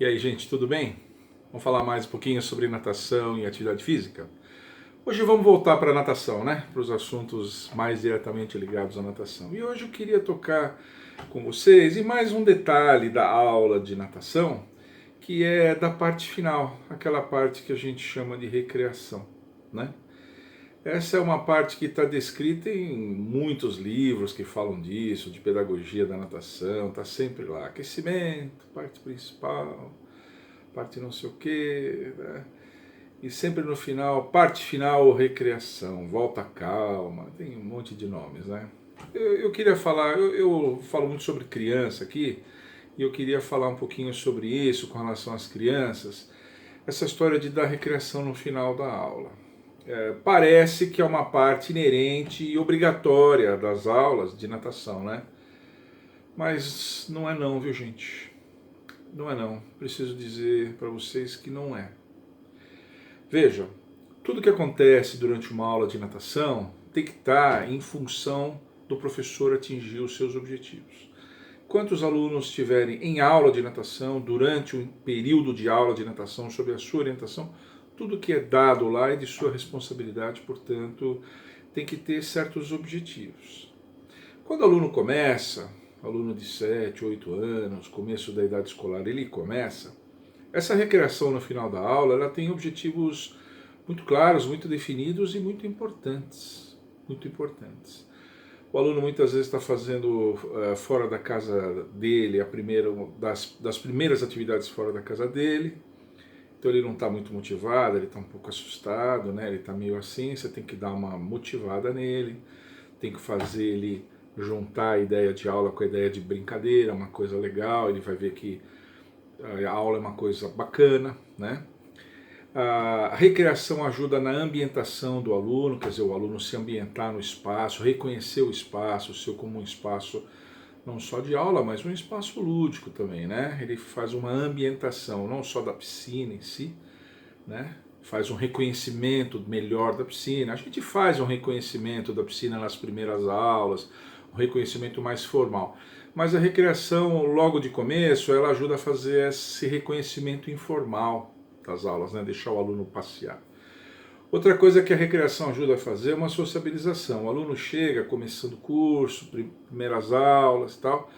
E aí, gente, tudo bem? Vamos falar mais um pouquinho sobre natação e atividade física? Hoje vamos voltar para a natação, né? Para os assuntos mais diretamente ligados à natação. E hoje eu queria tocar com vocês em mais um detalhe da aula de natação, que é da parte final, aquela parte que a gente chama de recreação, né? Essa é uma parte que está descrita em muitos livros que falam disso, de pedagogia da natação, está sempre lá. Aquecimento, parte principal, parte não sei o quê, né? E sempre no final, parte final, recreação, volta calma, tem um monte de nomes, né? Eu queria falar, eu falo muito sobre criança aqui, e eu queria falar um pouquinho sobre isso com relação às crianças, essa história de dar recreação no final da aula. Parece que é uma parte inerente e obrigatória das aulas de natação, né? Mas não é não, viu, gente? Não é não. Preciso dizer para vocês que não é. Veja, tudo que acontece durante uma aula de natação tem que estar em função do professor atingir os seus objetivos. Quantos alunos estiverem em aula de natação, durante um período de aula de natação, sob a sua orientação, tudo que é dado lá é de sua responsabilidade, portanto, tem que ter certos objetivos. Quando o aluno começa, aluno de 7, 8 anos, começo da idade escolar, ele começa, essa recreação no final da aula, ela tem objetivos muito claros, muito definidos e muito importantes. Muito importantes. O aluno muitas vezes está fazendo fora da casa dele, das primeiras atividades fora da casa dele, então ele não está muito motivado, ele está um pouco assustado, né? Ele está meio assim, você tem que dar uma motivada nele, tem que fazer ele juntar a ideia de aula com a ideia de brincadeira, uma coisa legal, ele vai ver que a aula é uma coisa bacana, né? A recreação ajuda na ambientação do aluno, quer dizer, o aluno se ambientar no espaço, reconhecer o espaço, o seu como um espaço não só de aula, mas um espaço lúdico também, né? Ele faz uma ambientação, não só da piscina em si, né? Faz um reconhecimento melhor da piscina. A gente faz um reconhecimento da piscina nas primeiras aulas, um reconhecimento mais formal. Mas a recreação, logo de começo, ela ajuda a fazer esse reconhecimento informal das aulas, né? Deixar o aluno passear. Outra coisa que a recreação ajuda a fazer é uma sociabilização. O aluno chega começando o curso, primeiras aulas e tal.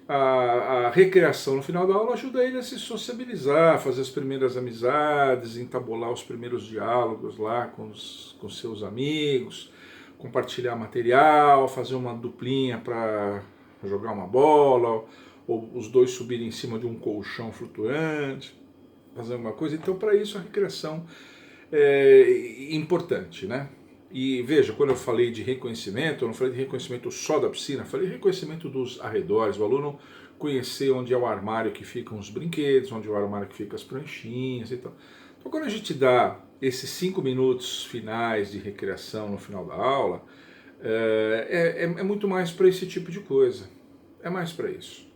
A recreação no final da aula ajuda ele a se sociabilizar, fazer as primeiras amizades, entabolar os primeiros diálogos lá com seus amigos, compartilhar material, fazer uma duplinha para jogar uma bola, ou os dois subirem em cima de um colchão flutuante, fazer alguma coisa. Então, para isso, a recreação é importante, né? E veja, quando eu falei de reconhecimento, eu não falei de reconhecimento só da piscina, falei de reconhecimento dos arredores, o aluno conhecer onde é o armário que ficam os brinquedos, onde é o armário que ficam as pranchinhas e tal. Então, quando a gente dá esses 5 minutos finais de recreação no final da aula, é muito mais para esse tipo de coisa. É mais para isso.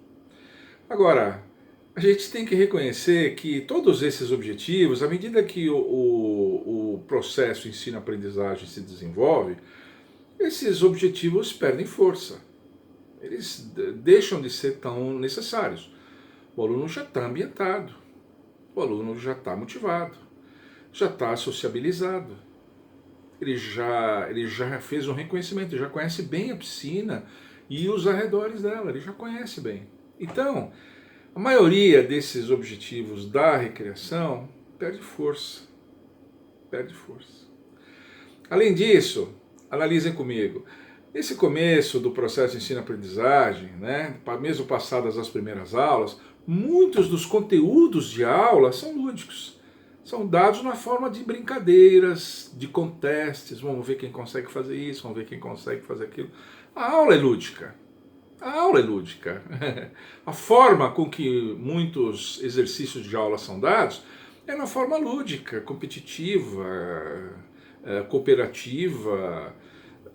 Agora, a gente tem que reconhecer que todos esses objetivos, à medida que o processo ensino-aprendizagem se desenvolve, esses objetivos perdem força. Eles deixam de ser tão necessários. O aluno já está ambientado, o aluno já está motivado, já está sociabilizado, ele já fez um reconhecimento, ele já conhece bem a piscina e os arredores dela, ele já conhece bem. Então, a maioria desses objetivos da recreação perde força. Perde força. Além disso, analisem comigo. Nesse começo do processo de ensino-aprendizagem, né, mesmo passadas as primeiras aulas, muitos dos conteúdos de aula são lúdicos. São dados na forma de brincadeiras, de contestes. Vamos ver quem consegue fazer isso, vamos ver quem consegue fazer aquilo. A aula é lúdica. A aula é lúdica. A forma com que muitos exercícios de aula são dados é na forma lúdica, competitiva, cooperativa,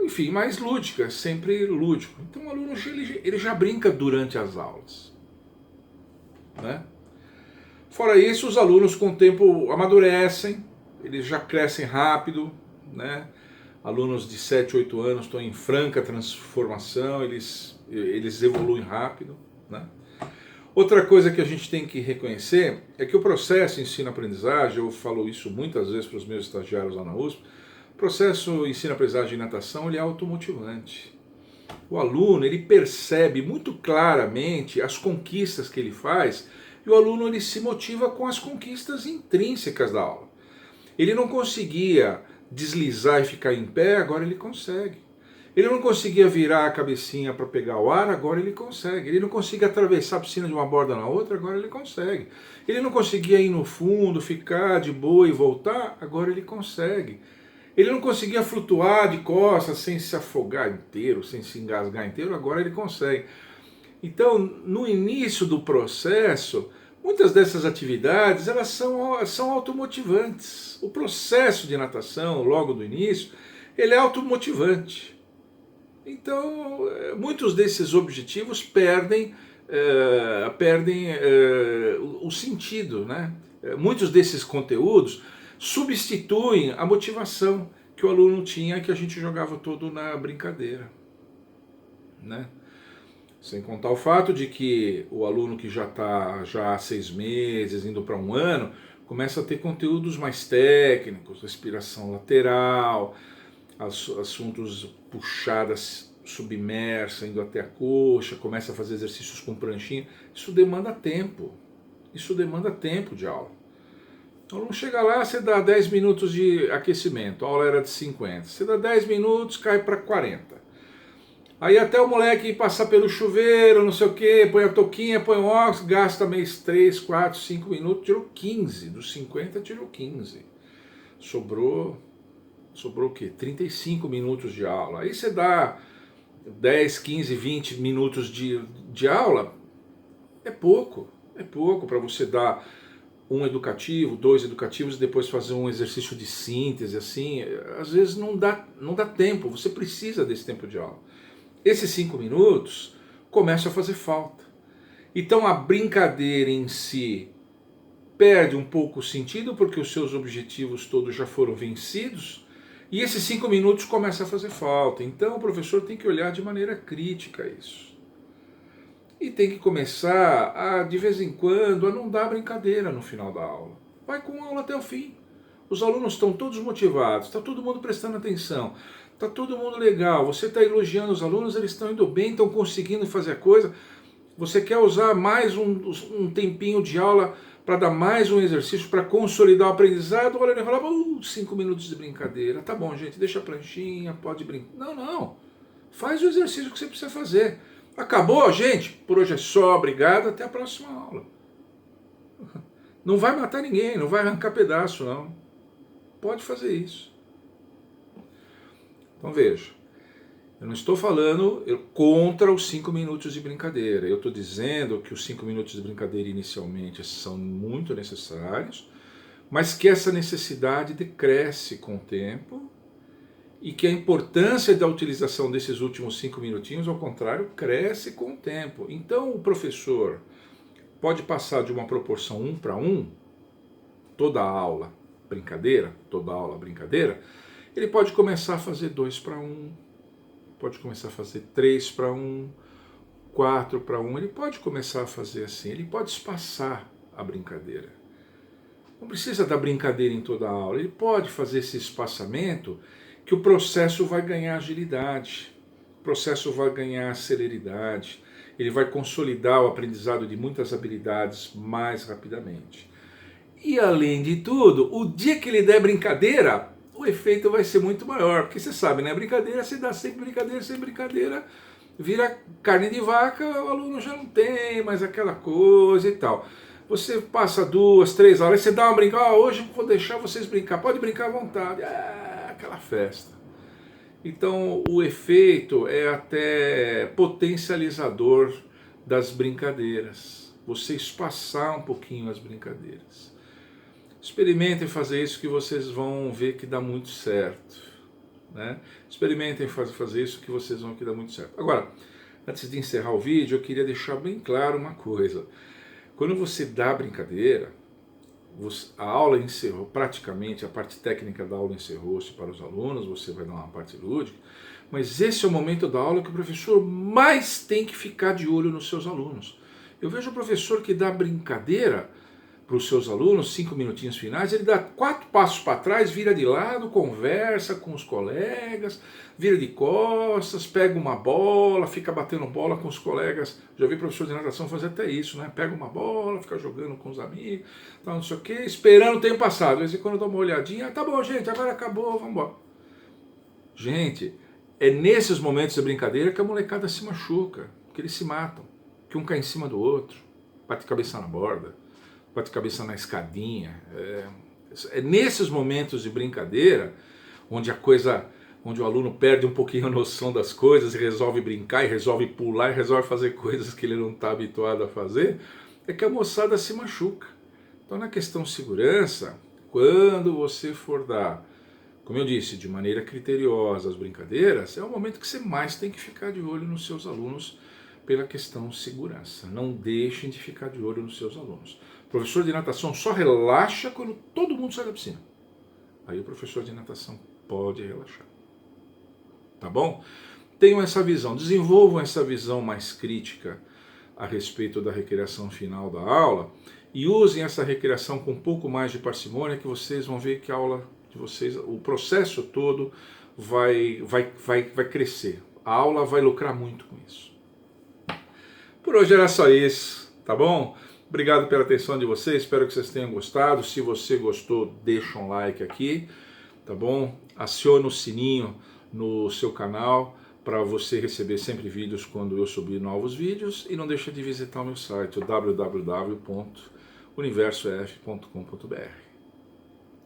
enfim, mais lúdica, sempre lúdico. Então o aluno ele já brinca durante as aulas, né? Fora isso, os alunos com o tempo amadurecem, eles já crescem rápido, né? Alunos de 7, 8 anos estão em franca transformação, eles evoluem rápido, né? Outra coisa que a gente tem que reconhecer é que o processo ensino-aprendizagem, eu falo isso muitas vezes para os meus estagiários lá na USP, o processo ensino-aprendizagem em natação ele é automotivante. O aluno ele percebe muito claramente as conquistas que ele faz e o aluno ele se motiva com as conquistas intrínsecas da aula. Ele não conseguia deslizar e ficar em pé, agora ele consegue. Ele não conseguia virar a cabecinha para pegar o ar, agora ele consegue. Ele não conseguia atravessar a piscina de uma borda na outra, agora ele consegue. Ele não conseguia ir no fundo, ficar de boa e voltar, agora ele consegue. Ele não conseguia flutuar de costas sem se afogar inteiro, sem se engasgar inteiro, agora ele consegue. Então, no início do processo, muitas dessas atividades elas são automotivantes. O processo de natação, logo do início, ele é automotivante. Então, muitos desses objetivos perdem o sentido, né? Muitos desses conteúdos substituem a motivação que o aluno tinha, que a gente jogava todo na brincadeira, né? Sem contar o fato de que o aluno que já está há 6 meses, indo para 1 ano, começa a ter conteúdos mais técnicos, respiração lateral, assuntos puxadas submersa, indo até a coxa, começa a fazer exercícios com pranchinha. Isso demanda tempo. Isso demanda tempo de aula. O aluno chega lá, você dá 10 minutos de aquecimento, a aula era de 50. Você dá 10 minutos, cai para 40. Aí até o moleque passar pelo chuveiro, não sei o que, põe a touquinha, põe o óculos, gasta mês 3, 4, 5 minutos, tirou 15. Dos 50 tirou 15. Sobrou o quê? 35 minutos de aula. Aí você dá 10, 15, 20 minutos de aula, é pouco para você dar um educativo, 2 educativos e depois fazer um exercício de síntese, assim, às vezes não dá tempo, você precisa desse tempo de aula. Esses 5 minutos começam a fazer falta. Então a brincadeira em si perde um pouco o sentido porque os seus objetivos todos já foram vencidos e esses 5 minutos começam a fazer falta. Então o professor tem que olhar de maneira crítica isso. E tem que começar, de vez em quando, a não dar brincadeira no final da aula. Vai com a aula até o fim. Os alunos estão todos motivados, está todo mundo prestando atenção, está todo mundo legal, você está elogiando os alunos, eles estão indo bem, estão conseguindo fazer a coisa. Você quer usar mais um tempinho de aula para dar mais um exercício, para consolidar o aprendizado, olha, ele fala, 5 minutos de brincadeira, tá bom gente, deixa a pranchinha, pode brincar. Não, faz o exercício que você precisa fazer. Acabou, gente? Por hoje é só, obrigado, até a próxima aula. Não vai matar ninguém, não vai arrancar pedaço, não. Pode fazer isso. Então veja, eu não estou falando contra os 5 minutos de brincadeira. Eu estou dizendo que os 5 minutos de brincadeira inicialmente são muito necessários, mas que essa necessidade decresce com o tempo e que a importância da utilização desses últimos 5 minutinhos, ao contrário, cresce com o tempo. Então o professor pode passar de uma proporção 1 para 1, toda a aula brincadeira, ele pode começar a fazer 2 para 1, pode começar a fazer 3 para 1, 4 para 1, ele pode começar a fazer assim, ele pode espaçar a brincadeira. Não precisa da brincadeira em toda a aula, ele pode fazer esse espaçamento que o processo vai ganhar agilidade, o processo vai ganhar celeridade, ele vai consolidar o aprendizado de muitas habilidades mais rapidamente. E além de tudo, o dia que ele der brincadeira, o efeito vai ser muito maior, porque você sabe, né? Brincadeira, você dá sempre brincadeira, sem brincadeira, vira carne de vaca, o aluno já não tem mais aquela coisa e tal. Você passa 2, 3 aulas, você dá uma brincadeira, hoje eu vou deixar vocês brincar, pode brincar à vontade, aquela festa. Então o efeito é até potencializador das brincadeiras, você espaçar um pouquinho as brincadeiras. Experimentem fazer isso que vocês vão ver que dá muito certo, né? Experimentem fazer isso que vocês vão ver que dá muito certo. Agora, antes de encerrar o vídeo, eu queria deixar bem claro uma coisa. Quando você dá brincadeira, a aula encerrou, praticamente a parte técnica da aula encerrou-se para os alunos, você vai dar uma parte lúdica, mas esse é o momento da aula que o professor mais tem que ficar de olho nos seus alunos. Eu vejo o professor que dá brincadeira para os seus alunos, 5 minutinhos finais, ele dá 4 passos para trás, vira de lado, conversa com os colegas, vira de costas, pega uma bola, fica batendo bola com os colegas. Já vi professor de natação fazer até isso, né? Pega uma bola, fica jogando com os amigos, tal, não sei o quê, esperando o tempo passado. Às vezes quando eu dou uma olhadinha, tá bom, gente, agora acabou, vamos embora. Gente, é nesses momentos de brincadeira que a molecada se machuca, que eles se matam, que um cai em cima do outro, bate cabeça na borda, bate cabeça na escadinha. É nesses momentos de brincadeira onde onde o aluno perde um pouquinho a noção das coisas e resolve brincar, e resolve pular, e resolve fazer coisas que ele não está habituado a fazer, é que a moçada se machuca. Então, na questão segurança, quando você for dar, como eu disse, de maneira criteriosa as brincadeiras, é o momento que você mais tem que ficar de olho nos seus alunos pela questão segurança. Não deixem de ficar de olho nos seus alunos. O professor de natação só relaxa quando todo mundo sai da piscina. Aí o professor de natação pode relaxar. Tá bom? Tenham essa visão, desenvolvam essa visão mais crítica a respeito da recreação final da aula e usem essa recreação com um pouco mais de parcimônia, que vocês vão ver que a aula de vocês, o processo todo vai crescer. A aula vai lucrar muito com isso. Por hoje era só isso, tá bom? Obrigado pela atenção de vocês, espero que vocês tenham gostado. Se você gostou, deixa um like aqui, tá bom? Aciona o sininho no seu canal para você receber sempre vídeos quando eu subir novos vídeos. E não deixa de visitar o meu site, www.universof.com.br.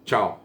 Tchau!